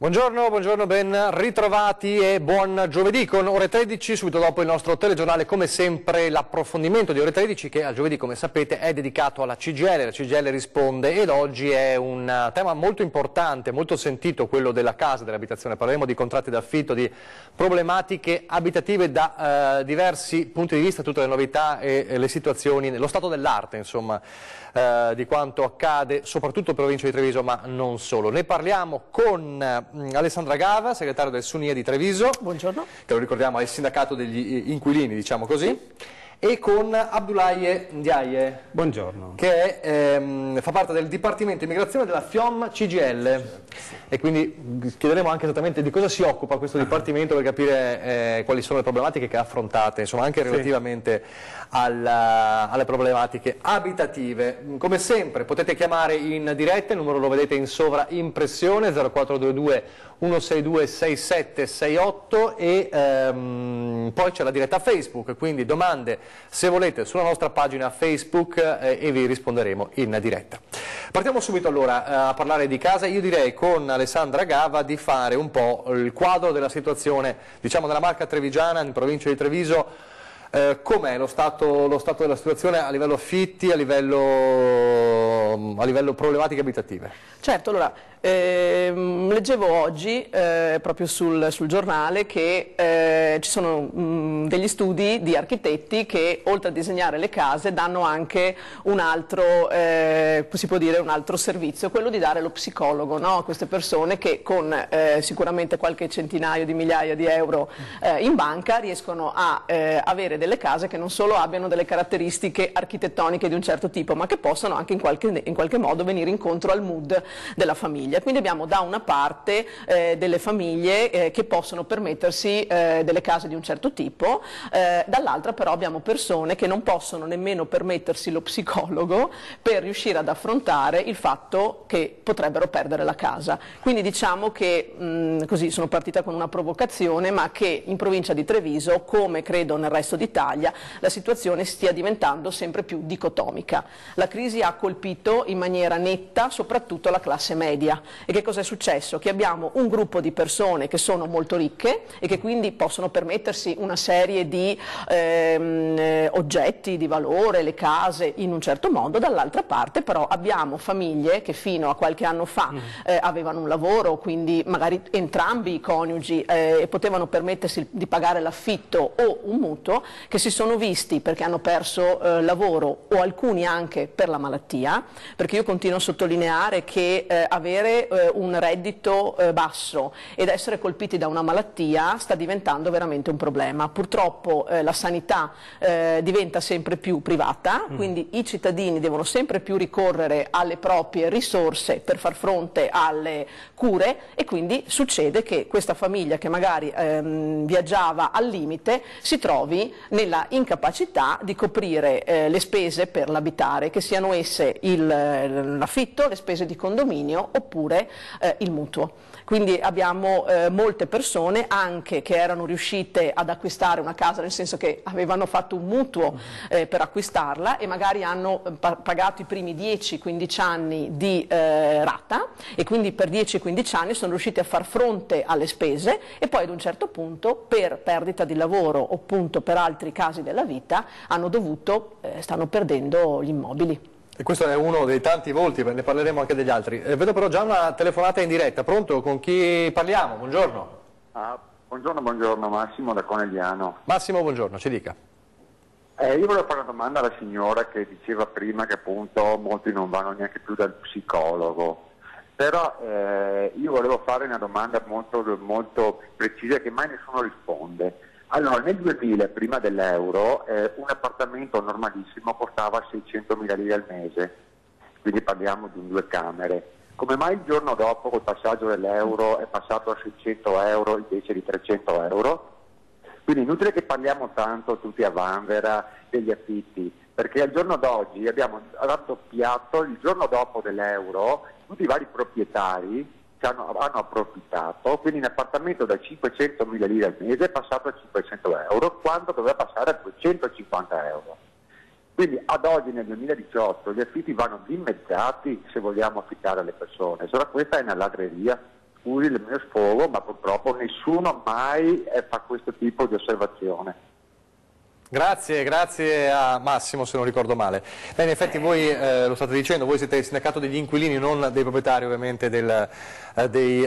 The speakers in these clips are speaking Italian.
Buongiorno, buongiorno, ben ritrovati e buon giovedì con Ore 13, subito dopo il nostro telegiornale, come sempre l'approfondimento di Ore 13 che al giovedì, come sapete, è dedicato alla CGIL, la CGIL risponde ed oggi è un tema molto importante, molto sentito, quello della casa, dell'abitazione. Parleremo di contratti d'affitto, di problematiche abitative da diversi punti di vista, tutte le novità e le situazioni, lo stato dell'arte, insomma, di quanto accade soprattutto in provincia di Treviso, ma non solo. Ne parliamo con Alessandra Gava, segretario del SUNIE di Treviso. Buongiorno. Che lo ricordiamo è il sindacato degli inquilini, diciamo così. E con Abdoulaye Ndiaye. Buongiorno. Che fa parte del Dipartimento Immigrazione della FIOM CGIL. E quindi chiederemo anche esattamente di cosa si occupa questo Dipartimento per capire quali sono le problematiche che affrontate, insomma anche relativamente alle problematiche abitative. Come sempre potete chiamare in diretta, il numero lo vedete in sovraimpressione, 0422 162 6768 e poi c'è la diretta Facebook, quindi domande se volete sulla nostra pagina Facebook e vi risponderemo in diretta. Partiamo subito allora a parlare di casa. Io direi con Alessandra Gava di fare un po' il quadro della situazione, diciamo, della Marca Trevigiana, in provincia di Treviso. Com'è lo stato della situazione a livello affitti, a livello problematiche abitative? Certo, allora, leggevo oggi proprio sul giornale che ci sono degli studi di architetti che oltre a disegnare le case danno anche un altro, si può dire, un altro servizio, quello di dare lo psicologo, no? A queste persone che con sicuramente qualche centinaio di migliaia di euro in banca riescono a avere delle case che non solo abbiano delle caratteristiche architettoniche di un certo tipo, ma che possano anche in qualche modo venire incontro al mood della famiglia. Quindi abbiamo da una parte delle famiglie che possono permettersi delle case di un certo tipo, dall'altra però abbiamo persone che non possono nemmeno permettersi lo psicologo per riuscire ad affrontare il fatto che potrebbero perdere la casa. Quindi diciamo che così sono partita con una provocazione, ma che in provincia di Treviso, come credo nel resto d'Italia, la situazione stia diventando sempre più dicotomica. La crisi ha colpito in maniera netta soprattutto la classe media. E che cosa è successo? Che abbiamo un gruppo di persone che sono molto ricche e che quindi possono permettersi una serie di oggetti di valore, le case in un certo modo, dall'altra parte però abbiamo famiglie che fino a qualche anno fa avevano un lavoro, quindi magari entrambi i coniugi potevano permettersi di pagare l'affitto o un mutuo, che si sono visti perché hanno perso lavoro o alcuni anche per la malattia, perché io continuo a sottolineare che avere un reddito basso ed essere colpiti da una malattia sta diventando veramente un problema. Purtroppo la sanità diventa sempre più privata, quindi i cittadini devono sempre più ricorrere alle proprie risorse per far fronte alle cure e quindi succede che questa famiglia che magari viaggiava al limite si trovi nella incapacità di coprire le spese per l'abitare, che siano esse l'affitto, le spese di condominio oppure il mutuo. Quindi abbiamo molte persone anche che erano riuscite ad acquistare una casa, nel senso che avevano fatto un mutuo per acquistarla e magari hanno pagato i primi 10-15 anni di rata e quindi per 10-15 anni sono riusciti a far fronte alle spese e poi ad un certo punto per perdita di lavoro o appunto per altri casi della vita stanno perdendo gli immobili. E questo è uno dei tanti volti, ne parleremo anche degli altri. Vedo però già una telefonata in diretta. Pronto? Con chi parliamo? Buongiorno. Buongiorno, Massimo da Conegliano. Massimo, buongiorno, ci dica. Io volevo fare una domanda alla signora che diceva prima che appunto molti non vanno neanche più dal psicologo. Però io volevo fare una domanda molto precisa che mai nessuno risponde. Allora, nel 2000, prima dell'euro, un appartamento normalissimo costava 600.000 lire al mese, quindi parliamo di 2 camere. Come mai il giorno dopo, col passaggio dell'euro, è passato a 600 euro invece di 300 euro? Quindi inutile che parliamo tanto tutti a vanvera degli affitti, perché al giorno d'oggi abbiamo raddoppiato, il giorno dopo dell'euro, tutti i vari proprietari hanno approfittato, quindi un appartamento da 500.000 lire al mese è passato a 500 euro, quando doveva passare a 250 euro. Quindi ad oggi nel 2018 gli affitti vanno dimezzati se vogliamo affittare alle persone, solo questa è una ladreria, scusi il mio sfogo, ma purtroppo nessuno mai fa questo tipo di osservazione. Grazie a Massimo, se non ricordo male. Beh, in effetti voi, lo state dicendo, voi siete il sindacato degli inquilini, non dei proprietari ovviamente degli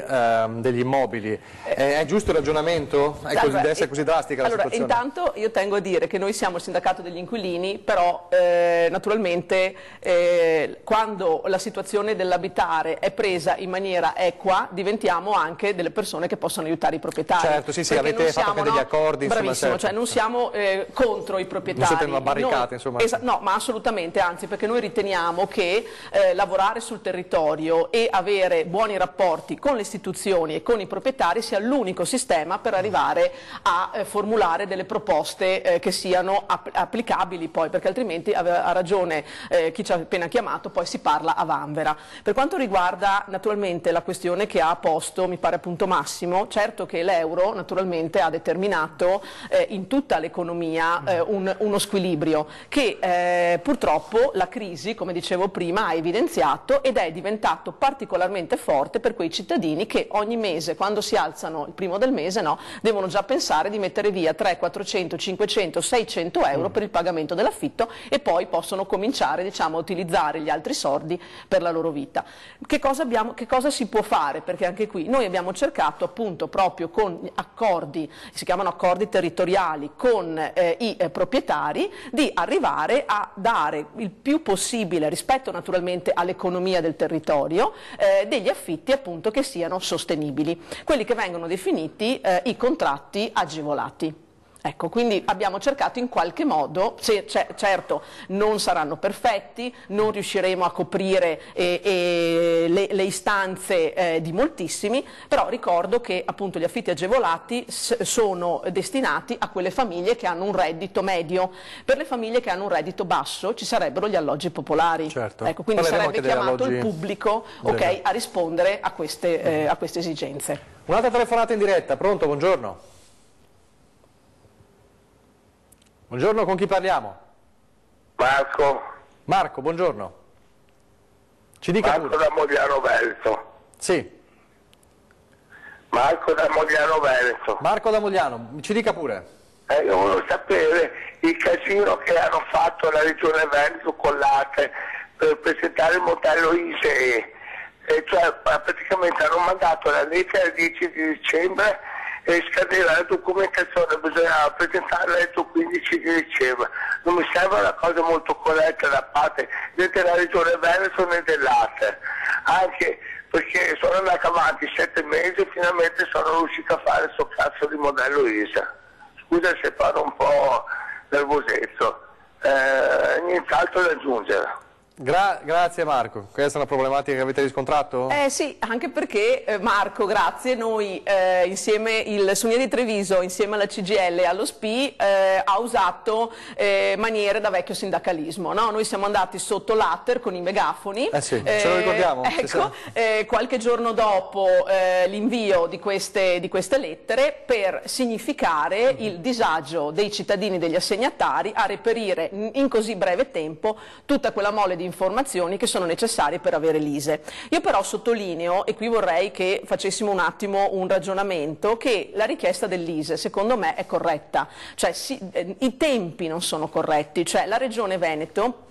immobili. È giusto il ragionamento? Deve essere così drastica la situazione? Intanto io tengo a dire che noi siamo il sindacato degli inquilini, però naturalmente quando la situazione dell'abitare è presa in maniera equa diventiamo anche delle persone che possono aiutare i proprietari. Certo, sì, avete fatto anche degli accordi. Bravissimo, insomma, certo. Cioè non siamo contro i proprietari. Non siete in una barricata, insomma. No, ma assolutamente, anzi, perché noi riteniamo che lavorare sul territorio e avere buoni rapporti con le istituzioni e con i proprietari sia l'unico sistema per arrivare a formulare delle proposte che siano applicabili poi, perché altrimenti ha ragione chi ci ha appena chiamato, poi si parla a vanvera. Per quanto riguarda naturalmente la questione che ha posto, mi pare appunto Massimo, certo che l'euro naturalmente ha determinato in tutta l'economia uno squilibrio che purtroppo la crisi, come dicevo prima, ha evidenziato ed è diventato particolarmente forte per quei cittadini che ogni mese, quando si alzano il primo del mese, devono già pensare di mettere via 300, 400, 500, 600 euro per il pagamento dell'affitto e poi possono cominciare, diciamo, a utilizzare gli altri soldi per la loro vita. Che cosa si può fare? Perché anche qui noi abbiamo cercato appunto proprio con accordi, si chiamano accordi territoriali, con i proprietari, di arrivare a dare il più possibile, rispetto naturalmente all'economia del territorio, degli affitti appunto che siano sostenibili, quelli che vengono definiti i contratti agevolati. Ecco, quindi abbiamo cercato in qualche modo, certo non saranno perfetti, non riusciremo a coprire le istanze di moltissimi, però ricordo che appunto gli affitti agevolati sono destinati a quelle famiglie che hanno un reddito medio. Per le famiglie che hanno un reddito basso ci sarebbero gli alloggi popolari. Certo. Ecco, quindi sarebbe chiamato il pubblico a rispondere a queste esigenze. Un'altra telefonata in diretta, pronto? Buongiorno. Buongiorno, con chi parliamo? Marco. Marco, buongiorno. Ci dica Marco pure. da Mogliano Veneto. Sì. Marco da Mogliano Veneto. Marco da Mogliano, ci dica pure. Io volevo sapere il casino che hanno fatto la Regione Veneto con l'ATE per presentare il modello ISEE. Cioè praticamente hanno mandato la lettera il 10 di dicembre e scadeva la documentazione, bisognava presentarla entro il 15 di dicembre. Non mi sembra una cosa molto corretta da parte né della Regione Veneto né dell'ATE, anche perché sono andato avanti 7 mesi e finalmente sono riuscito a fare questo cazzo di modello ISA. Scusa se parlo un po' nervosetto, nient'altro da aggiungere. Grazie Marco, questa è una problematica che avete riscontrato? Sì, anche perché Marco, grazie, noi insieme, il Sogno di Treviso insieme alla CGIL e allo SPI ha usato maniere da vecchio sindacalismo, no? Noi siamo andati sotto l'Atter con i megafoni, sì, ce lo ricordiamo. Ecco, qualche giorno dopo l'invio di queste lettere per significare il disagio dei cittadini, degli assegnatari a reperire in così breve tempo tutta quella mole di informazioni che sono necessarie per avere l'ISEE. Io però sottolineo, e qui vorrei che facessimo un attimo un ragionamento, che la richiesta dell'ISEE secondo me è corretta, cioè i tempi non sono corretti, cioè la Regione Veneto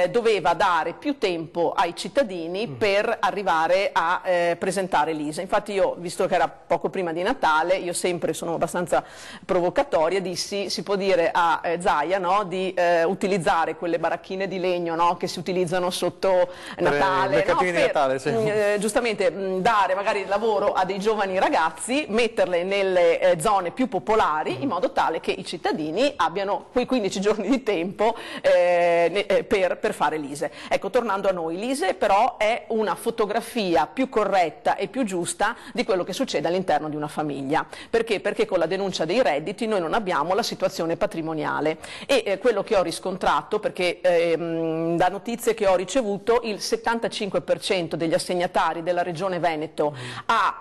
doveva dare più tempo ai cittadini per arrivare a presentare l'ISEE. Infatti io, visto che era poco prima di Natale, io sempre sono abbastanza provocatoria, dissi, si può dire a Zaia, no, di utilizzare quelle baracchine di legno, no, che si utilizzano sotto Natale, no, di Natale, sì. Giustamente dare magari lavoro a dei giovani ragazzi, metterle nelle zone più popolari in modo tale che i cittadini abbiano quei 15 giorni di tempo per fare l'ISEE. Ecco, tornando a noi, l'ISEE però è una fotografia più corretta e più giusta di quello che succede all'interno di una famiglia. Perché? Perché con la denuncia dei redditi noi non abbiamo la situazione patrimoniale e quello che ho riscontrato, perché da notizie notizie che ho ricevuto, il 75% degli assegnatari della Regione Veneto ha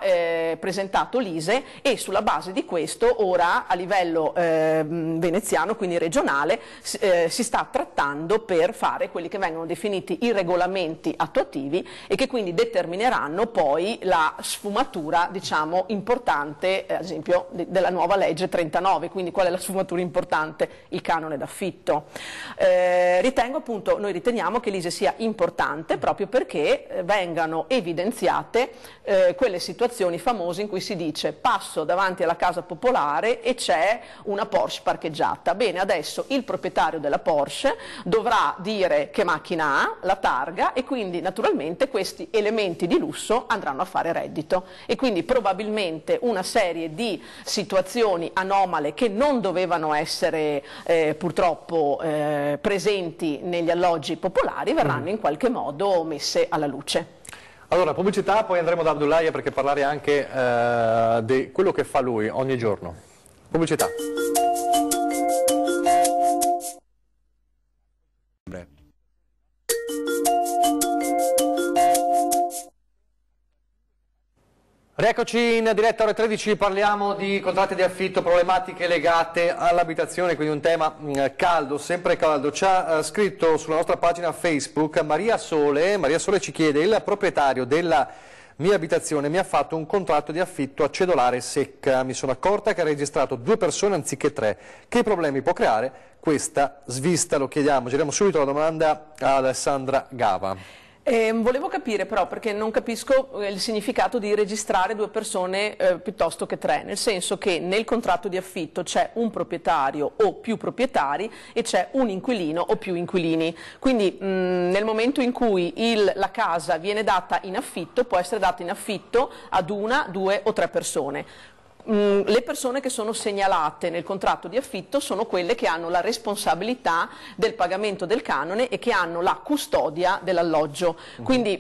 presentato l'ISEE, e sulla base di questo ora a livello veneziano, quindi regionale, si sta trattando per fare quelli che vengono definiti i regolamenti attuativi e che quindi determineranno poi la sfumatura, diciamo, importante, ad esempio della nuova legge 39. Quindi qual è la sfumatura importante? Il canone d'affitto. Noi riteniamo che l'ISEE sia importante proprio perché vengano evidenziate quelle situazioni famose in cui si dice: passo davanti alla casa popolare e c'è una Porsche parcheggiata. Bene, adesso il proprietario della Porsche dovrà dire che macchina ha, la targa, e quindi naturalmente questi elementi di lusso andranno a fare reddito, e quindi probabilmente una serie di situazioni anomale che non dovevano essere purtroppo presenti negli alloggi popolari verranno in qualche modo messe alla luce. Allora, pubblicità, poi andremo da Abdullahi perché parlare anche di quello che fa lui ogni giorno. Pubblicità. Rieccoci in diretta, ore 13, parliamo di contratti di affitto, problematiche legate all'abitazione, quindi un tema caldo, sempre caldo. Ci ha scritto sulla nostra pagina Facebook Maria Sole ci chiede: il proprietario della mia abitazione mi ha fatto un contratto di affitto a cedolare secca, mi sono accorta che ha registrato 2 persone anziché 3, che problemi può creare questa svista? Lo chiediamo, giriamo subito la domanda a Alessandra Gava. Volevo capire però, perché non capisco il significato di registrare 2 persone piuttosto che 3, nel senso che nel contratto di affitto c'è un proprietario o più proprietari e c'è un inquilino o più inquilini, quindi nel momento in cui la casa viene data in affitto, può essere data in affitto ad 1, 2 o 3 persone. Le persone che sono segnalate nel contratto di affitto sono quelle che hanno la responsabilità del pagamento del canone e che hanno la custodia dell'alloggio. Quindi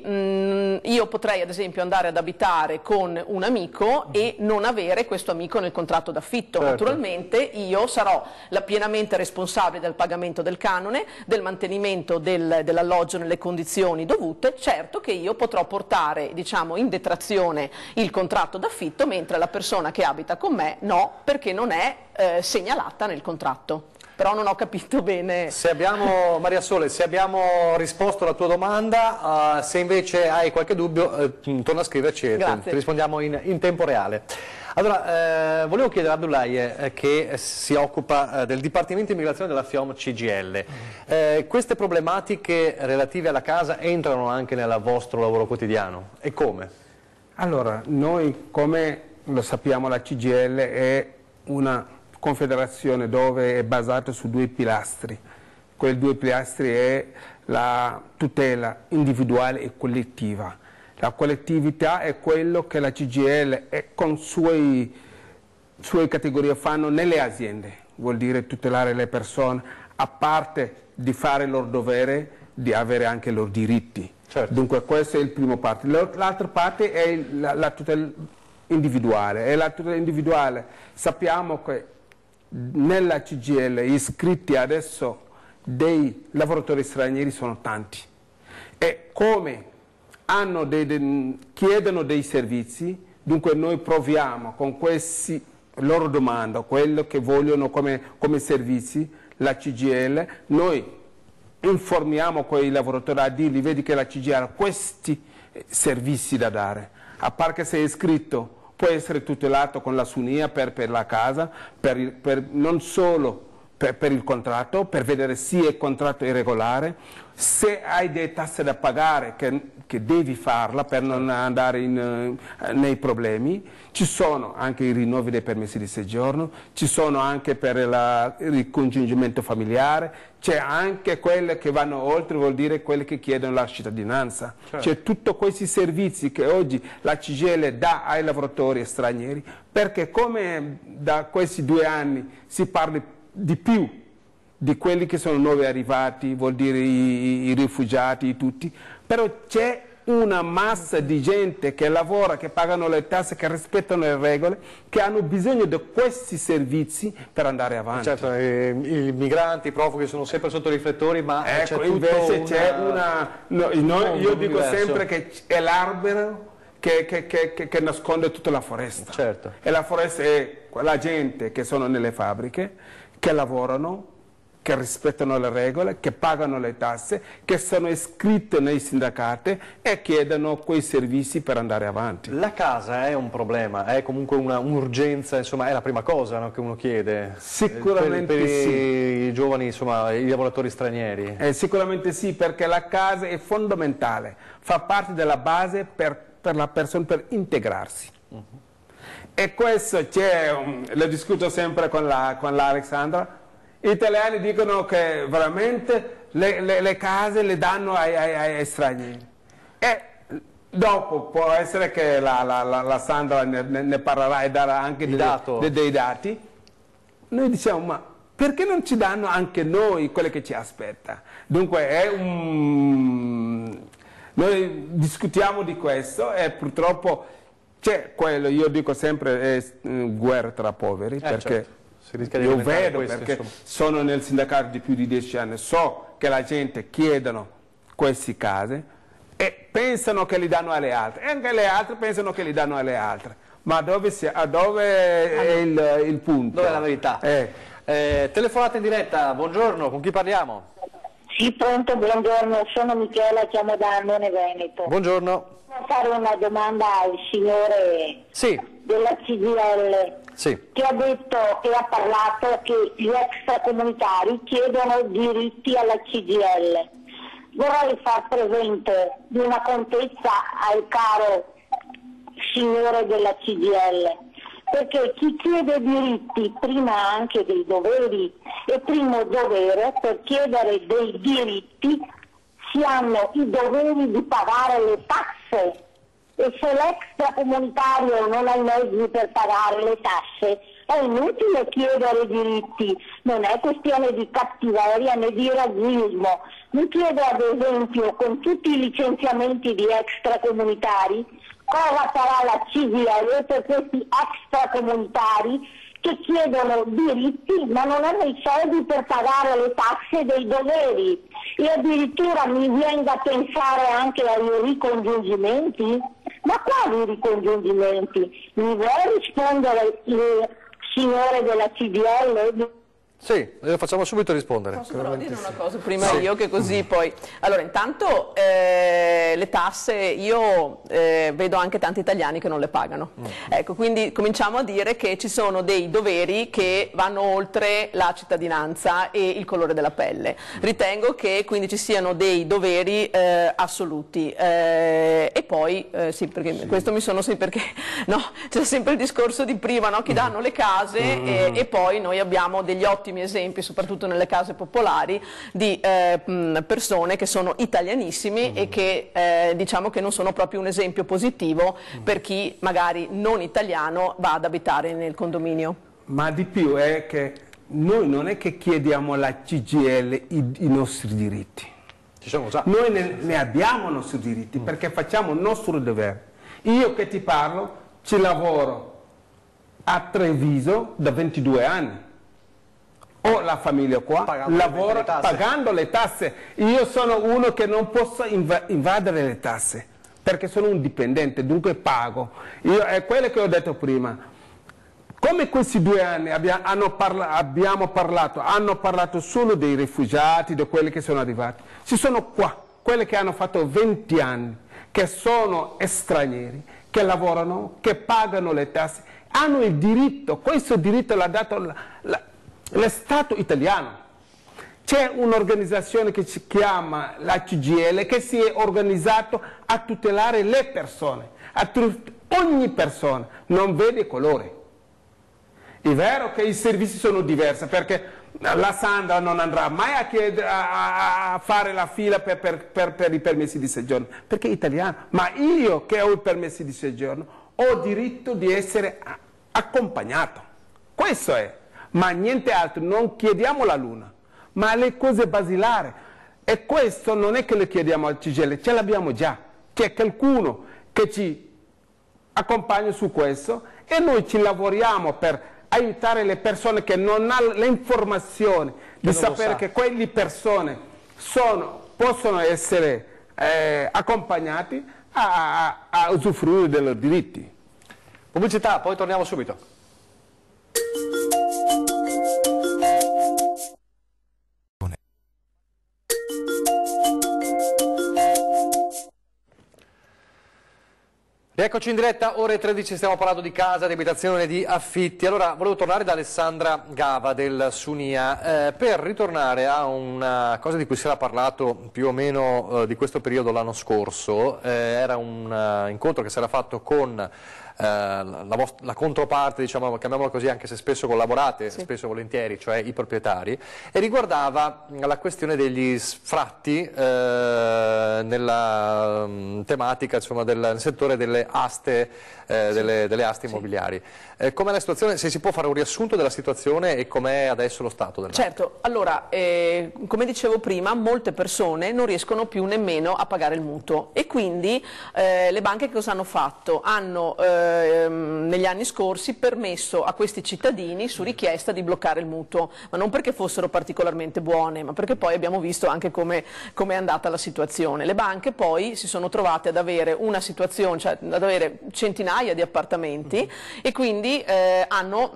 io potrei ad esempio andare ad abitare con un amico e non avere questo amico nel contratto d'affitto. Certo. Naturalmente io sarò pienamente responsabile del pagamento del canone, del mantenimento dell'alloggio nelle condizioni dovute. Certo che io potrò portare, diciamo, in detrazione il contratto d'affitto, mentre la persona che abita con me no, perché non è segnalata nel contratto. Però non ho capito bene. Maria Sole, se abbiamo risposto alla tua domanda, se invece hai qualche dubbio torna a scriverci e ti rispondiamo in tempo reale. Allora, volevo chiedere a Abdullahi, che si occupa del Dipartimento Immigrazione della FIOM CGIL, queste problematiche relative alla casa entrano anche nel vostro lavoro quotidiano, e come? Allora, noi, come lo sappiamo, la CGIL è una confederazione dove è basata su 2 pilastri. Quei 2 pilastri è la tutela individuale e collettiva. La collettività è quello che la CGIL con suoi categorie fanno nelle aziende, vuol dire tutelare le persone, a parte di fare il loro dovere, di avere anche i loro diritti. Certo. Dunque questo è il primo parte. L'altra parte è la tutela individuale, e la tutela individuale sappiamo che nella CGIL iscritti adesso dei lavoratori stranieri sono tanti, e come chiedono dei servizi, dunque noi proviamo con questi loro domande, quello che vogliono come servizi, la CGIL, noi informiamo quei lavoratori a dirgli: vedi che la CGIL ha questi servizi da dare, a parte che sei iscritto può essere tutelato con la SUNIA per la casa, non solo per il contratto, per vedere se il contratto è regolare, se hai delle tasse da pagare che devi farla per non andare nei problemi. Ci sono anche i rinnovi dei permessi di soggiorno, ci sono anche per il ricongiungimento familiare, c'è anche quelle che vanno oltre, vuol dire quelle che chiedono la cittadinanza. Certo. C'è tutti questi servizi che oggi la CGIL dà ai lavoratori stranieri, perché come da questi 2 anni si parla di più di quelli che sono nuovi arrivati, vuol dire i rifugiati, tutti, però c'è una massa di gente che lavora, che pagano le tasse, che rispettano le regole, che hanno bisogno di questi servizi per andare avanti. Certo, i migranti, i profughi sono sempre sotto i riflettori, ma ecco, c'è invece c'è io dico diverso. sempre che è l'albero che nasconde tutta la foresta. Certo. E la foresta è quella gente che sono nelle fabbriche, che lavorano, che rispettano le regole, che pagano le tasse, che sono iscritte nei sindacati e chiedono quei servizi per andare avanti. La casa è un problema, è comunque un'urgenza, insomma, è la prima cosa, no, che uno chiede. Sicuramente per sì. I giovani, insomma, i lavoratori stranieri. Sicuramente sì, perché la casa è fondamentale, fa parte della base per la persona per integrarsi. E questo lo discuto sempre con l'Alexandra. Gli italiani dicono che veramente le case le danno ai stranieri. E dopo può essere che la Sandra ne parlerà e darà anche dei dati. Noi diciamo, ma perché non ci danno anche noi quello che ci aspetta? Dunque noi discutiamo di questo e purtroppo c'è quello, io dico sempre, è guerra tra poveri, perché certo. Si rischia di io diventare vedo, questo, perché insomma. sono nel sindacato di più di 10 anni, so che la gente chiedono queste case e pensano che li danno alle altre, e anche le altre pensano che li danno alle altre. Ma dove è il punto? Dove è la verità? Telefonata in diretta, buongiorno, con chi parliamo? Sì, pronto, buongiorno, sono Michela, chiamo da Annone Veneto. Buongiorno. Posso fare una domanda al signore della CGIL che ha detto e ha parlato che gli extracomunitari chiedono diritti alla CGIL. Vorrei far presente di una contezza al caro signore della CGIL, perché chi chiede diritti prima ha anche dei doveri, e primo dovere per chiedere dei diritti si hanno i doveri di pagare le tasse, e se l'extracomunitario non ha i mezzi per pagare le tasse è inutile chiedere diritti, non è questione di cattiveria né di razzismo. Mi chiedo ad esempio, con tutti i licenziamenti di extracomunitari, cosa farà la CGIL per questi extracomunitari che chiedono diritti ma non hanno i soldi per pagare le tasse dei doveri, e addirittura mi viene da pensare anche ai ricongiungimenti. Ma quali ricongiungimenti? Mi vuole rispondere il signore della CGIL? Sì, lo facciamo subito rispondere. Posso però dire una cosa prima io, che così poi... Allora, intanto le tasse, io vedo anche tanti italiani che non le pagano. Ecco, quindi cominciamo a dire che ci sono dei doveri che vanno oltre la cittadinanza e il colore della pelle. Ritengo che quindi ci siano dei doveri assoluti. E poi, sì, perché questo mi sono sempre... perché no, c'è sempre il discorso di prima, no? Chi danno le case e poi noi abbiamo degli ottimi esempi, soprattutto nelle case popolari, di persone che sono italianissimi e che diciamo che non sono proprio un esempio positivo per chi magari non italiano va ad abitare nel condominio. Ma di più è che noi non è che chiediamo alla CGIL i nostri diritti. Ci sono già. Noi ne abbiamo i nostri diritti perché facciamo il nostro dovere. Io che ti parlo ci lavoro a Treviso da 22 anni. Ho la famiglia qua, lavoro pagando le tasse. Io sono uno che non posso invadere le tasse perché sono un dipendente, dunque pago. È quello che ho detto prima. Come questi 2 anni hanno parlato solo dei rifugiati, di quelli che sono arrivati. Ci sono qua, quelli che hanno fatto 20 anni, che sono stranieri, che lavorano, che pagano le tasse, hanno il diritto, questo diritto l'ha dato lo Stato italiano. C'è un'organizzazione che si chiama la CGIL che si è organizzato a tutelare le persone, ogni persona, non vede colore. È vero che i servizi sono diversi, perché la Sandra non andrà mai a fare la fila per i permessi di soggiorno, perché è italiana, ma io che ho i permessi di soggiorno ho diritto di essere accompagnato. Questo è. Ma niente altro, non chiediamo la luna, ma le cose basilari. E questo non è che le chiediamo al CGIL, ce l'abbiamo già. c'è qualcuno che ci accompagna su questo e noi ci lavoriamo per aiutare le persone che non hanno le informazioni di sapere che quelle persone possono essere accompagnati a usufruire dei loro diritti. Pubblicità, poi torniamo subito. Eccoci in diretta, ore 13, stiamo parlando di casa, di abitazione, di affitti. Allora, volevo tornare da Alessandra Gava del Sunia per ritornare a una cosa di cui si era parlato più o meno di questo periodo l'anno scorso. Era un incontro che si era fatto con la controparte, diciamo, chiamiamola così, anche se spesso collaborate, spesso volentieri, cioè i proprietari, e riguardava la questione degli sfratti nella tematica, insomma, nel settore delle aste, delle aste immobiliari. Com'è la situazione? Se si può fare un riassunto della situazione e com'è adesso lo stato dell'arte? Certo, allora, come dicevo prima, molte persone non riescono più nemmeno a pagare il mutuo e quindi le banche che cosa hanno fatto? Hanno negli anni scorsi permesso a questi cittadini su richiesta di bloccare il mutuo, ma non perché fossero particolarmente buone, ma perché poi abbiamo visto anche come è andata la situazione. Le banche poi si sono trovate ad avere una situazione, cioè ad avere centinaia di appartamenti e quindi hanno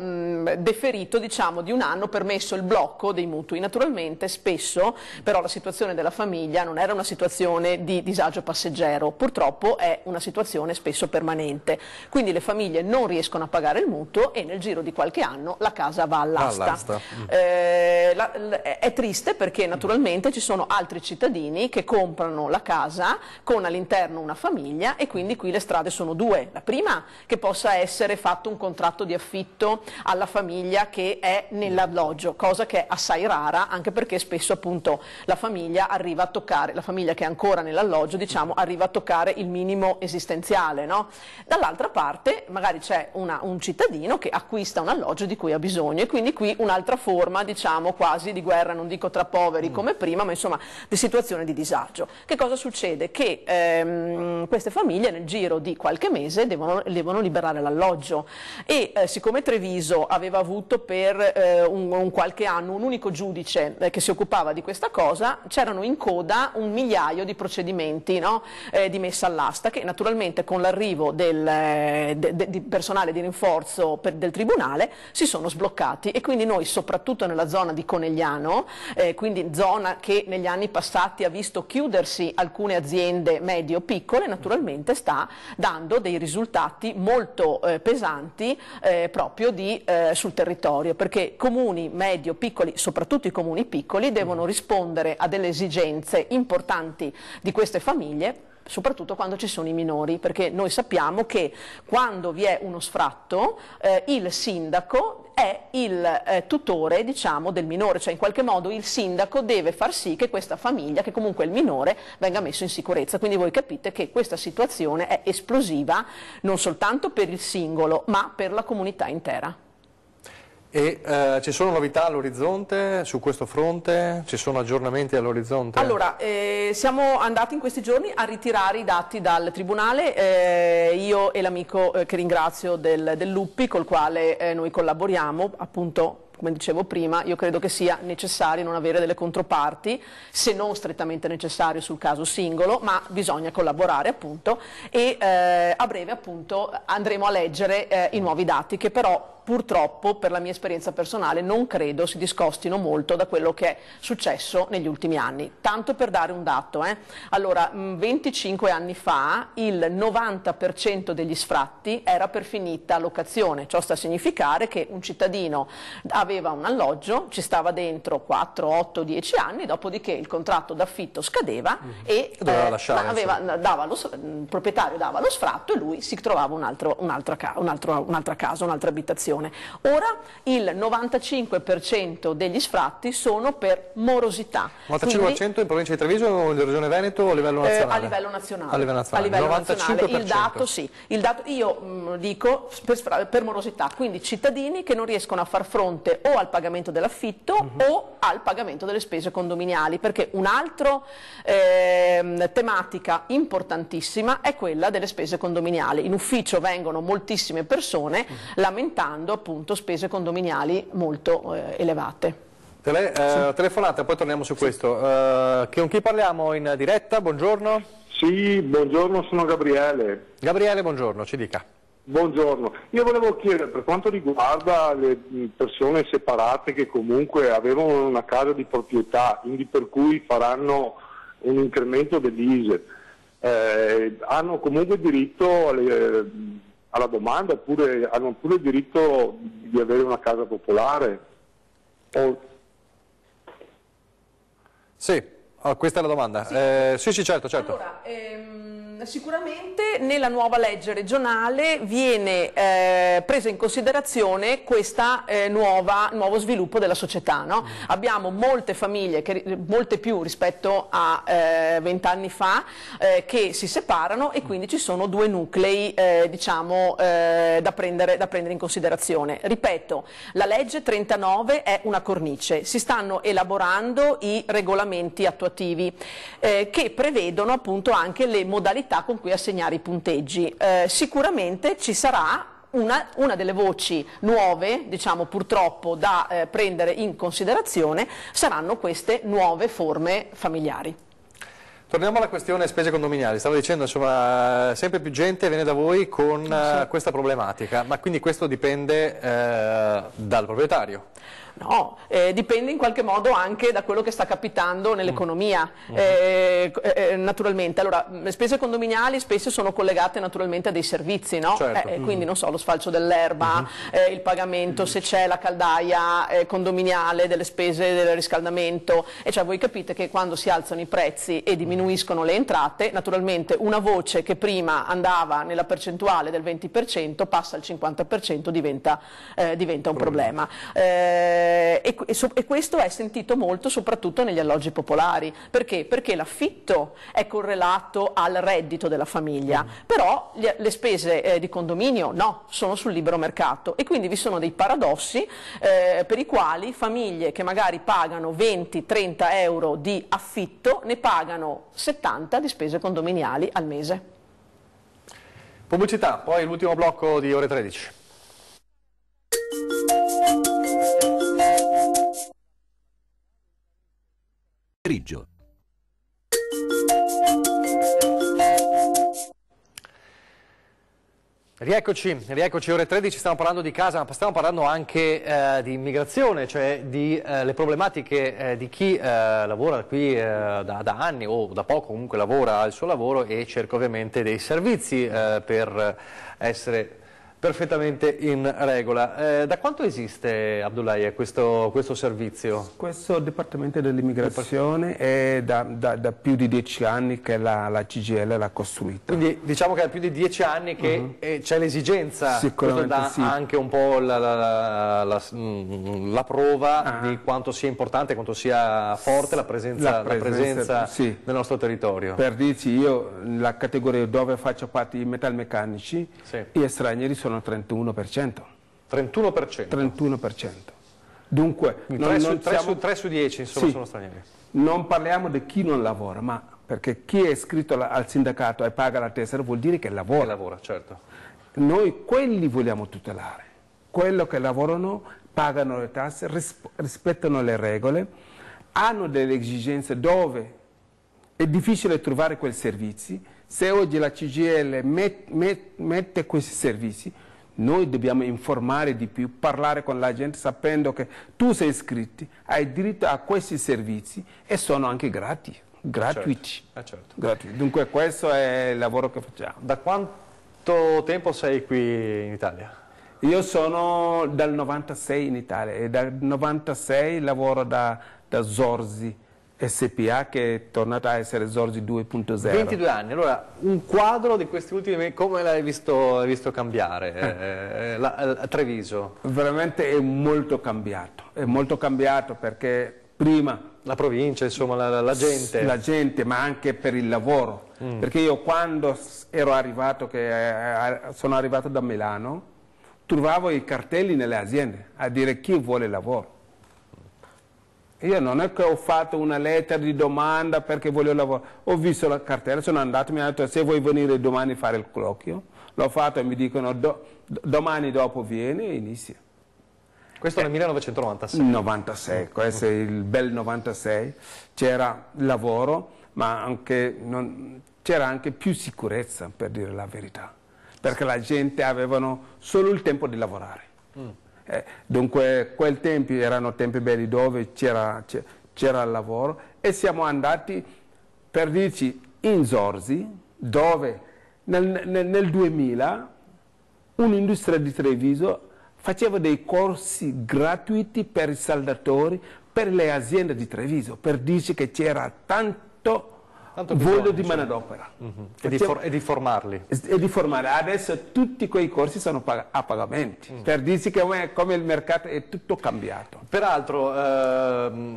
deferito, diciamo, di un anno, permesso il blocco dei mutui. Naturalmente spesso però la situazione della famiglia non era una situazione di disagio passeggero, purtroppo è una situazione spesso permanente. Quindi le famiglie non riescono a pagare il mutuo e nel giro di qualche anno la casa va all'asta. È triste perché naturalmente ci sono altri cittadini che comprano la casa con all'interno una famiglia e quindi qui le strade sono due. La prima, che possa essere fatto un contratto di affitto alla famiglia che è nell'alloggio, cosa che è assai rara, anche perché spesso appunto la famiglia arriva a toccare, la famiglia che è ancora nell'alloggio, diciamo, arriva a toccare il minimo esistenziale, no? Dall'altra parte magari c'è un cittadino che acquista un alloggio di cui ha bisogno e quindi qui un'altra forma, diciamo, quasi di guerra, non dico tra poveri come prima, ma insomma di situazione di disagio. Che cosa succede? Che queste famiglie nel giro di qualche mese devono liberare l'alloggio e siccome Treviso aveva avuto per un qualche anno un unico giudice che si occupava di questa cosa, c'erano in coda 1 migliaio di procedimenti, no? Di messa all'asta che naturalmente con l'arrivo di personale di rinforzo del Tribunale si sono sbloccati e quindi noi soprattutto nella zona di Conegliano, quindi zona che negli anni passati ha visto chiudersi alcune aziende medio-piccole, naturalmente sta dando dei risultati molto pesanti proprio sul territorio, perché comuni medio-piccoli, soprattutto i comuni piccoli, devono rispondere a delle esigenze importanti di queste famiglie, soprattutto quando ci sono i minori, perché noi sappiamo che quando vi è uno sfratto il sindaco è il tutore, diciamo, del minore, cioè in qualche modo il sindaco deve far sì che questa famiglia, che comunque è il minore, venga messo in sicurezza. Quindi voi capite che questa situazione è esplosiva non soltanto per il singolo, ma per la comunità intera. E ci sono novità all'orizzonte su questo fronte? Ci sono aggiornamenti all'orizzonte? Allora, siamo andati in questi giorni a ritirare i dati dal Tribunale, io e l'amico che ringrazio del Luppi, col quale noi collaboriamo, appunto. Come dicevo prima, io credo che sia necessario non avere delle controparti, se non strettamente necessario sul caso singolo, ma bisogna collaborare appunto e a breve appunto andremo a leggere i nuovi dati che però purtroppo per la mia esperienza personale non credo si discostino molto da quello che è successo negli ultimi anni. Tanto per dare un dato, allora 25 anni fa il 90% degli sfratti era per finita locazione, ciò sta a significare che un cittadino aveva un alloggio, ci stava dentro 4, 8, 10 anni, dopodiché il contratto d'affitto scadeva e il proprietario dava lo sfratto e lui si trovava un'altra casa, un'altra abitazione. considerazione. Ora il 95% degli sfratti sono per morosità. 95% in provincia di Treviso o in regione Veneto o a livello nazionale? A livello nazionale. A livello nazionale. A livello nazionale. Il dato sì, il dato, io dico per morosità, quindi cittadini che non riescono a far fronte o al pagamento dell'affitto o al pagamento delle spese condominiali, perché un'altra tematica importantissima è quella delle spese condominiali. In ufficio vengono moltissime persone lamentando appunto spese condominiali molto elevate. Telefonate, poi torniamo su questo. Con chi parliamo in diretta? Buongiorno. Sì, buongiorno, sono Gabriele. Gabriele, buongiorno, ci dica. Buongiorno, io volevo chiedere per quanto riguarda le persone separate che comunque avevano una casa di proprietà, quindi per cui faranno un incremento dell'ISE, hanno comunque diritto alla domanda, oppure hanno pure il diritto di avere una casa popolare? Sì, questa è la domanda. Sì, certo. Allora, sicuramente nella nuova legge regionale viene presa in considerazione questo nuovo sviluppo della società. No? Abbiamo molte famiglie, molte più rispetto a 20 anni fa, che si separano e quindi ci sono due nuclei da prendere in considerazione. Ripeto, la legge 39 è una cornice, si stanno elaborando i regolamenti attuativi che prevedono appunto anche le modalità con cui assegnare i punteggi. Sicuramente ci sarà una delle voci nuove, diciamo purtroppo, da prendere in considerazione saranno queste nuove forme familiari. Torniamo alla questione spese condominiali. Stavo dicendo, insomma, sempre più gente viene da voi con questa problematica, ma quindi questo dipende dal proprietario? No, dipende in qualche modo anche da quello che sta capitando nell'economia, naturalmente. Allora, le spese condominiali spesso sono collegate naturalmente a dei servizi, no? Certo. Quindi non so, lo sfalcio dell'erba, il pagamento se c'è la caldaia condominiale, delle spese del riscaldamento, e cioè voi capite che quando si alzano i prezzi e diminuiscono le entrate, naturalmente una voce che prima andava nella percentuale del 20% passa al 50%, diventa un problema. E questo è sentito molto soprattutto negli alloggi popolari. Perché? Perché l'affitto è correlato al reddito della famiglia, però le spese di condominio no, sono sul libero mercato, e quindi vi sono dei paradossi per i quali famiglie che magari pagano 20-30 euro di affitto ne pagano 70 di spese condominiali al mese. Pubblicità, poi l'ultimo blocco di ore 13. Rieccoci ore 13, stiamo parlando di casa, ma stiamo parlando anche di immigrazione, cioè di le problematiche di chi lavora qui da anni o da poco, comunque lavora al suo lavoro e cerca ovviamente dei servizi per essere perfettamente in regola. Da quanto esiste, Abdullahi, questo servizio? Questo Dipartimento dell'Immigrazione è da più di 10 anni che la CGIL l'ha costruito. Quindi diciamo che è più di 10 anni che c'è l'esigenza, questo dà anche un po' la prova di quanto sia importante, quanto sia forte la presenza nel nostro territorio. Per dirci, io la categoria dove faccio parte i metalmeccanici, gli stranieri sono 31%. 31%? 31%. Dunque, 3 su 10 insomma, sono stranieri. Non parliamo di chi non lavora, ma perché chi è iscritto al sindacato e paga la tessera vuol dire che lavora. Che lavora, certo. Noi quelli vogliamo tutelare. Quello che lavorano, pagano le tasse, rispettano le regole, hanno delle esigenze dove è difficile trovare quei servizi. Se oggi la CGIL mette questi servizi, noi dobbiamo informare di più, parlare con la gente sapendo che tu sei iscritto, hai diritto a questi servizi e sono anche gratuiti. Certo. Dunque questo è il lavoro che facciamo. Da quanto tempo sei qui in Italia? Io sono dal 96 in Italia e dal 96 lavoro da Zorzi SPA che è tornata a essere Zorzi 2.0. 22 anni, allora un quadro di questi ultimi, come l'hai visto cambiare a Treviso? Veramente è molto cambiato perché prima... La provincia, insomma, la gente. La gente, ma anche per il lavoro. Perché io quando sono arrivato da Milano, trovavo i cartelli nelle aziende a dire chi vuole lavoro. Io non è che ho fatto una lettera di domanda perché voglio lavoro. Ho visto la cartella, sono andato, mi hanno detto se vuoi venire domani a fare il colloquio. L'ho fatto e mi dicono domani dopo vieni e inizia. Questo nel 1996. 96, questo è il bel 96, c'era lavoro, ma c'era anche più sicurezza, per dire la verità, perché la gente avevano solo il tempo di lavorare. Dunque quei tempi erano tempi belli dove c'era il lavoro e siamo andati, per dirci, in Zorzi, dove nel 2000 un'industria di Treviso faceva dei corsi gratuiti per i saldatori, per le aziende di Treviso, per dirci che c'era tanto voglia di manodopera. E di formarli. E di formarli. Adesso tutti quei corsi sono a pagamenti, per dirci che come il mercato è tutto cambiato. Peraltro,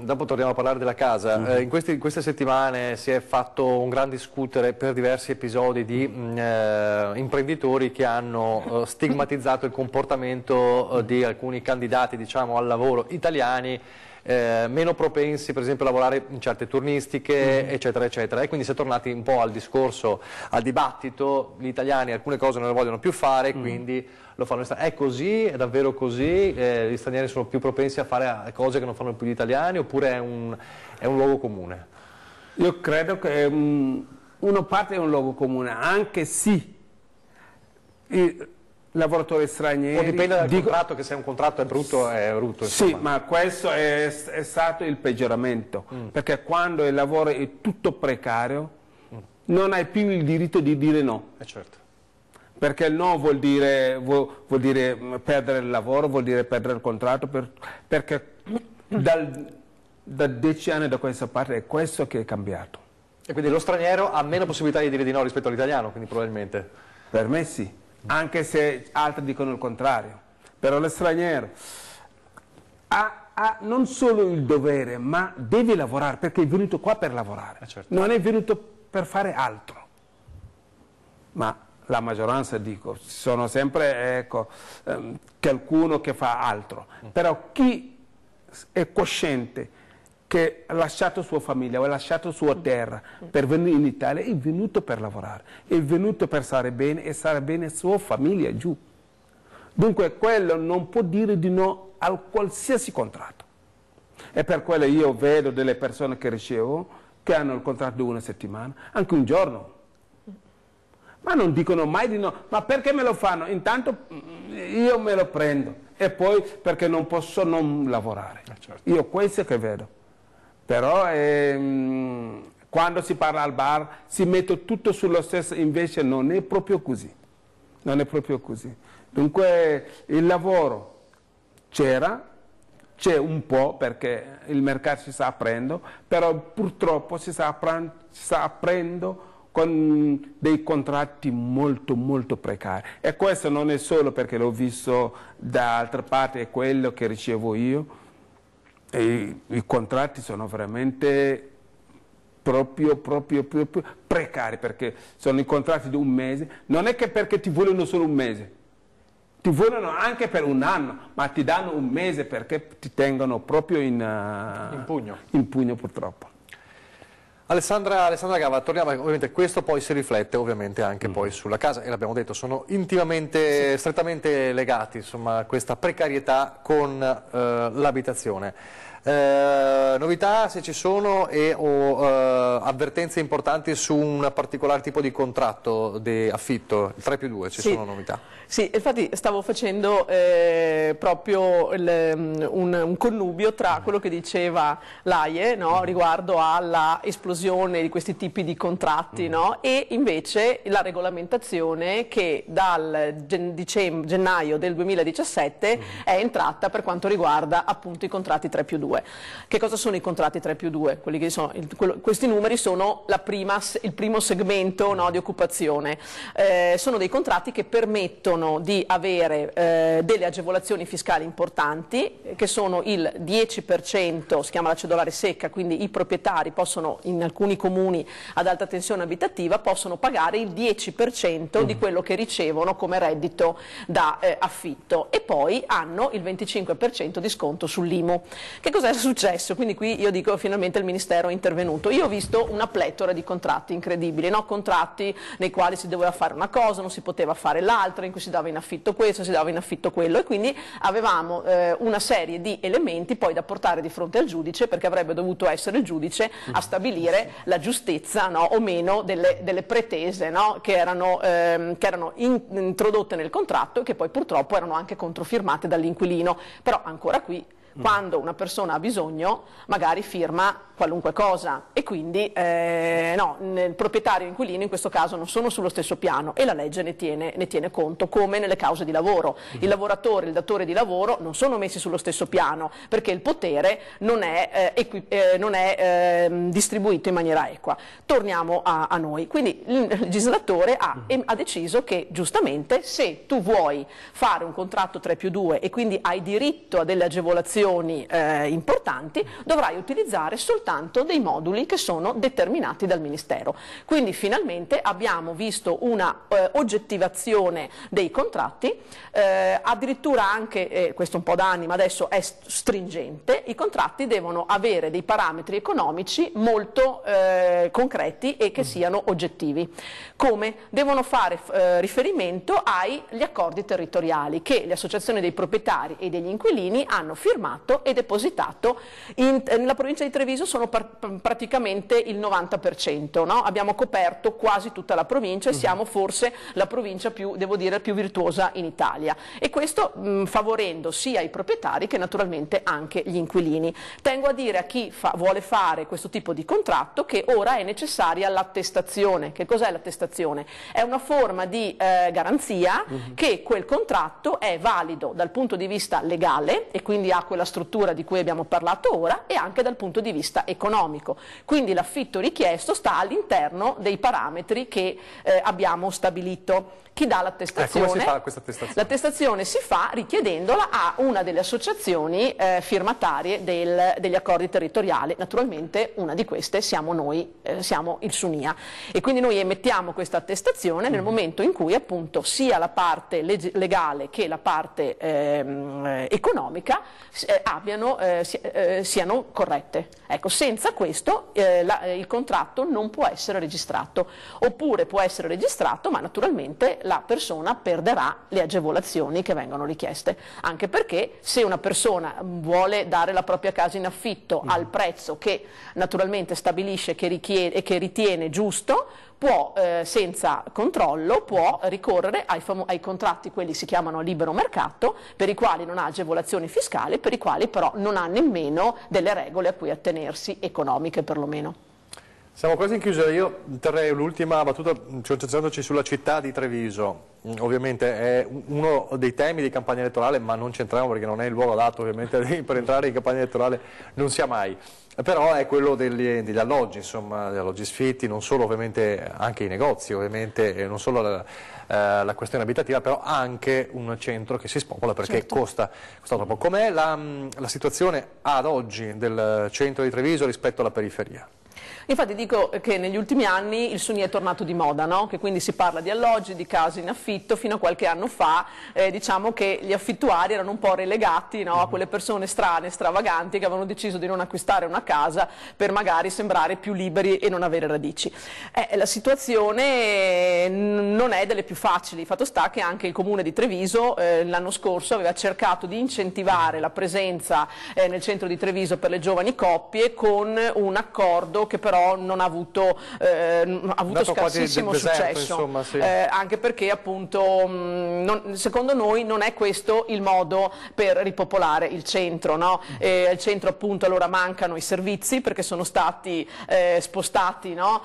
dopo torniamo a parlare della casa, in queste settimane si è fatto un gran discutere per diversi episodi di imprenditori che hanno stigmatizzato il comportamento di alcuni candidati, diciamo, al lavoro italiani, meno propensi per esempio a lavorare in certe turnistiche, eccetera eccetera, e quindi si è tornati un po' al discorso, al dibattito. Gli italiani alcune cose non le vogliono più fare, quindi lo fanno. È così? È davvero così? Gli stranieri sono più propensi a fare cose che non fanno più gli italiani, oppure è un luogo comune? Io credo che una parte è un luogo comune, anche se i lavoratori stranieri... O dipende dal contratto, che se un contratto è brutto, insomma. Sì, ma questo è stato il peggioramento, perché quando il lavoro è tutto precario non hai più il diritto di dire no. Certo. Perché il no vuol dire perdere il lavoro, vuol dire perdere il contratto, perché da 10 anni da questa parte è questo che è cambiato. E quindi lo straniero ha meno possibilità di dire di no rispetto all'italiano, quindi probabilmente? Per me sì. Anche se altri dicono il contrario, però lo straniero ha non solo il dovere, ma deve lavorare, perché è venuto qua per lavorare, certo. Non è venuto per fare altro. Ma la maggioranza, dico, sono sempre qualcuno che fa altro, però chi è cosciente che ha lasciato sua famiglia o ha lasciato sua terra per venire in Italia, è venuto per lavorare, è venuto per stare bene e stare bene sua famiglia giù. Dunque quello non può dire di no a qualsiasi contratto. E per quello io vedo delle persone che ricevo che hanno il contratto di una settimana, anche un giorno. Ma non dicono mai di no. Ma perché me lo fanno? Intanto io me lo prendo e poi perché non posso non lavorare. Certo. Io questo che vedo. Però quando si parla al bar si mette tutto sullo stesso, invece non è proprio così. Non è proprio così. Dunque il lavoro c'è un po' perché il mercato si sta aprendo, però purtroppo si sta aprendo con dei contratti molto molto precari. E questo non è solo perché l'ho visto da altre parti, è quello che ricevo io. E i contratti sono veramente proprio precari, perché sono i contratti di un mese. Non è che perché ti vogliono solo un mese, ti vogliono anche per un anno, ma ti danno un mese perché ti tengono proprio in pugno purtroppo. Alessandra Gava, torniamo, ovviamente questo poi si riflette ovviamente anche poi sulla casa, e l'abbiamo detto, sono intimamente, strettamente legati, insomma, questa precarietà con l'abitazione. Novità, se ci sono, o avvertenze importanti su un particolare tipo di contratto di affitto, il 3+2, ci sono novità? Sì, infatti stavo facendo proprio un connubio tra quello che diceva l'AIE, no, riguardo alla esplosione l'esplosione di questi tipi di contratti, no? E invece la regolamentazione che dal gennaio del 2017 è entrata per quanto riguarda appunto i contratti 3+2. Che cosa sono i contratti 3+2? Quelli che sono, questi numeri sono il primo segmento, no, di occupazione. Sono dei contratti che permettono di avere delle agevolazioni fiscali importanti, che sono il 10%, si chiama la cedolare secca, quindi i proprietari possono, in alcuni comuni ad alta tensione abitativa, possono pagare il 10% di quello che ricevono come reddito da affitto, e poi hanno il 25% di sconto sull'IMU. Che cos'è successo? Quindi qui io dico finalmente il Ministero è intervenuto. Io ho visto una pletora di contratti incredibili, no? Contratti nei quali si doveva fare una cosa, non si poteva fare l'altra, in cui si dava in affitto questo, si dava in affitto quello, e quindi avevamo una serie di elementi poi da portare di fronte al giudice, perché avrebbe dovuto essere il giudice a stabilire la giustezza, no, o meno delle pretese, no, che erano introdotte nel contratto e che poi purtroppo erano anche controfirmate dall'inquilino. Però ancora qui, quando una persona ha bisogno, magari firma qualunque cosa, e quindi no, il proprietario e l'inquilino in questo caso non sono sullo stesso piano, e la legge ne tiene conto, come nelle cause di lavoro. Il lavoratore e il datore di lavoro non sono messi sullo stesso piano, perché il potere non è distribuito in maniera equa. Torniamo a noi. Quindi il legislatore ha deciso che, giustamente, se tu vuoi fare un contratto 3+2 e quindi hai diritto a delle agevolazioni importanti, dovrai utilizzare soltanto dei moduli che sono determinati dal Ministero. Quindi finalmente abbiamo visto una oggettivazione dei contratti, addirittura anche, questo un po' da anni, ma adesso è stringente. I contratti devono avere dei parametri economici molto concreti e che siano oggettivi. Come? Devono fare riferimento agli accordi territoriali che le associazioni dei proprietari e degli inquilini hanno firmato e depositato. Nella provincia di Treviso sono praticamente il 90%, no? Abbiamo coperto quasi tutta la provincia e siamo forse la provincia più virtuosa in Italia, e questo favorendo sia i proprietari che naturalmente anche gli inquilini. Tengo a dire a chi vuole fare questo tipo di contratto che ora è necessaria l'attestazione. Che cos'è l'attestazione? È una forma di garanzia che quel contratto è valido dal punto di vista legale, e quindi ha quella struttura di cui abbiamo parlato ora, e anche dal punto di vista economico. Quindi l'affitto richiesto sta all'interno dei parametri che abbiamo stabilito. Chi dà l'attestazione? Come si fa questa attestazione? L'attestazione si fa richiedendola a una delle associazioni firmatarie degli accordi territoriali. Naturalmente una di queste siamo noi, siamo il SUNIA, e quindi noi emettiamo questa attestazione nel momento in cui appunto sia la parte legale che la parte economica siano corrette. Ecco, senza questo il contratto non può essere registrato, oppure può essere registrato, ma naturalmente la persona perderà le agevolazioni che vengono richieste, anche perché se una persona vuole dare la propria casa in affitto al prezzo che naturalmente stabilisce e che ritiene giusto, può, senza controllo, può ricorrere ai contratti, quelli si chiamano a libero mercato, per i quali non ha agevolazioni fiscali, per i quali però non ha nemmeno delle regole a cui attenersi, economiche perlomeno. Siamo quasi in chiusura. Io terrei l'ultima battuta concentrandoci sulla città di Treviso. Ovviamente è uno dei temi di campagna elettorale, ma non c'entriamo perché non è il luogo adatto ovviamente per entrare in campagna elettorale, non sia mai. Però è quello degli alloggi, insomma, degli alloggi sfitti, non solo ovviamente anche i negozi, ovviamente, non solo la questione abitativa, però anche un centro che si spopola perché costa troppo. Com'è la situazione ad oggi del centro di Treviso rispetto alla periferia? Infatti dico che negli ultimi anni il SUNI è tornato di moda, no? Che quindi si parla di alloggi, di case in affitto. Fino a qualche anno fa diciamo che gli affittuari erano un po' relegati, no? A quelle persone strane, stravaganti, che avevano deciso di non acquistare una casa per magari sembrare più liberi e non avere radici. La situazione non è delle più facili. Fatto sta che anche il comune di Treviso l'anno scorso aveva cercato di incentivare la presenza nel centro di Treviso per le giovani coppie con un accordo che che però non ha avuto scarsissimo successo, insomma, sì. Anche perché appunto secondo noi non è questo il modo per ripopolare il centro, no? Al centro appunto allora mancano i servizi perché sono stati spostati, no?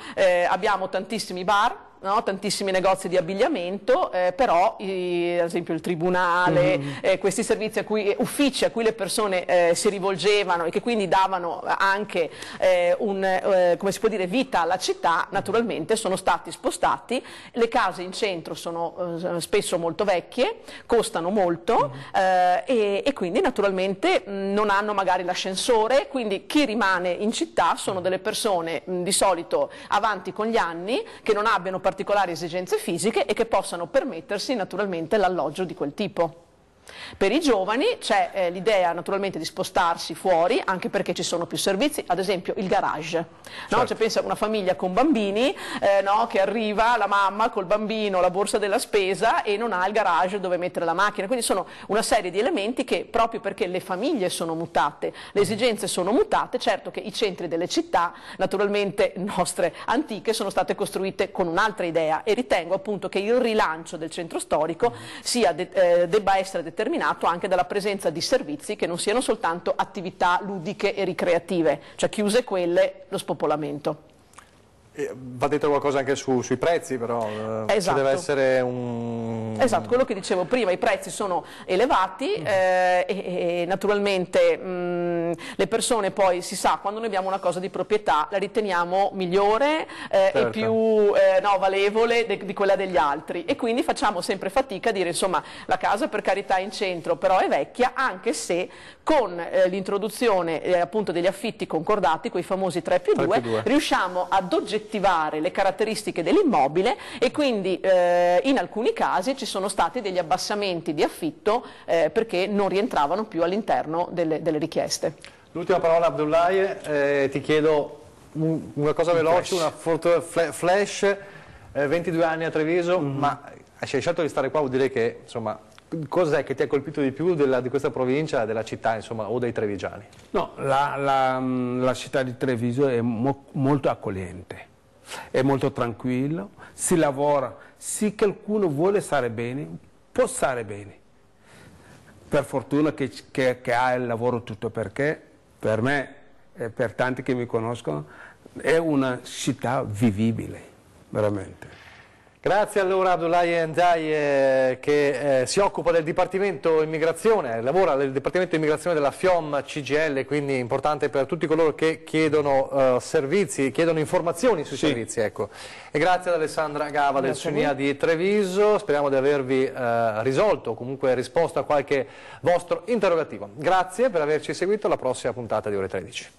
Abbiamo tantissimi bar, no? Tantissimi negozi di abbigliamento, però ad esempio il tribunale, questi servizi uffici a cui le persone si rivolgevano e che quindi davano anche come si può dire, vita alla città, naturalmente sono stati spostati. Le case in centro sono spesso molto vecchie, costano molto e quindi naturalmente non hanno magari l'ascensore, quindi chi rimane in città sono delle persone di solito avanti con gli anni, che non abbiano particolari esigenze fisiche e che possano permettersi naturalmente l'alloggio di quel tipo. Per i giovani c'è l'idea naturalmente di spostarsi fuori, anche perché ci sono più servizi, ad esempio il garage, no? Certo. Cioè, pensa a una famiglia con bambini, no? Che arriva la mamma col bambino, la borsa della spesa e non ha il garage dove mettere la macchina, quindi sono una serie di elementi che proprio perché le famiglie sono mutate, le esigenze sono mutate, certo che i centri delle città naturalmente nostre antiche sono state costruite con un'altra idea e ritengo appunto che il rilancio del centro storico debba essere determinato anche dalla presenza di servizi che non siano soltanto attività ludiche e ricreative, cioè chiuse quelle, lo spopolamento. Va detto qualcosa anche sui prezzi, però esatto. Ci deve essere un... Esatto, quello che dicevo prima, i prezzi sono elevati e naturalmente le persone poi, si sa, quando noi abbiamo una cosa di proprietà la riteniamo migliore e più valevole di quella degli altri e quindi facciamo sempre fatica a dire insomma la casa per carità in centro però è vecchia, anche se con l'introduzione appunto degli affitti concordati, quei famosi 3+2, riusciamo ad oggettivare le caratteristiche dell'immobile e quindi in alcuni casi ci sono stati degli abbassamenti di affitto perché non rientravano più all'interno delle richieste. L'ultima parola Abdullahi, ti chiedo una cosa veloce, una foto flash, 22 anni a Treviso, ma hai scelto di stare qua, vuol dire che insomma cos'è che ti ha colpito di più di questa provincia, della città insomma, o dei trevigiani? No, la città di Treviso è molto accogliente, è molto tranquillo, si lavora, se qualcuno vuole stare bene, può stare bene. Per fortuna che ha il lavoro tutto, perché per me e per tanti che mi conoscono è una città vivibile, veramente. Grazie allora Abdullahi Ndiaye che si occupa del Dipartimento Immigrazione, lavora nel Dipartimento Immigrazione della FIOM CGIL, quindi importante per tutti coloro che chiedono servizi, chiedono informazioni sui servizi. Ecco. E grazie ad Alessandra Gava del SUNIA di Treviso, speriamo di avervi risolto o comunque risposto a qualche vostro interrogativo. Grazie per averci seguito, alla prossima puntata di Ore 13.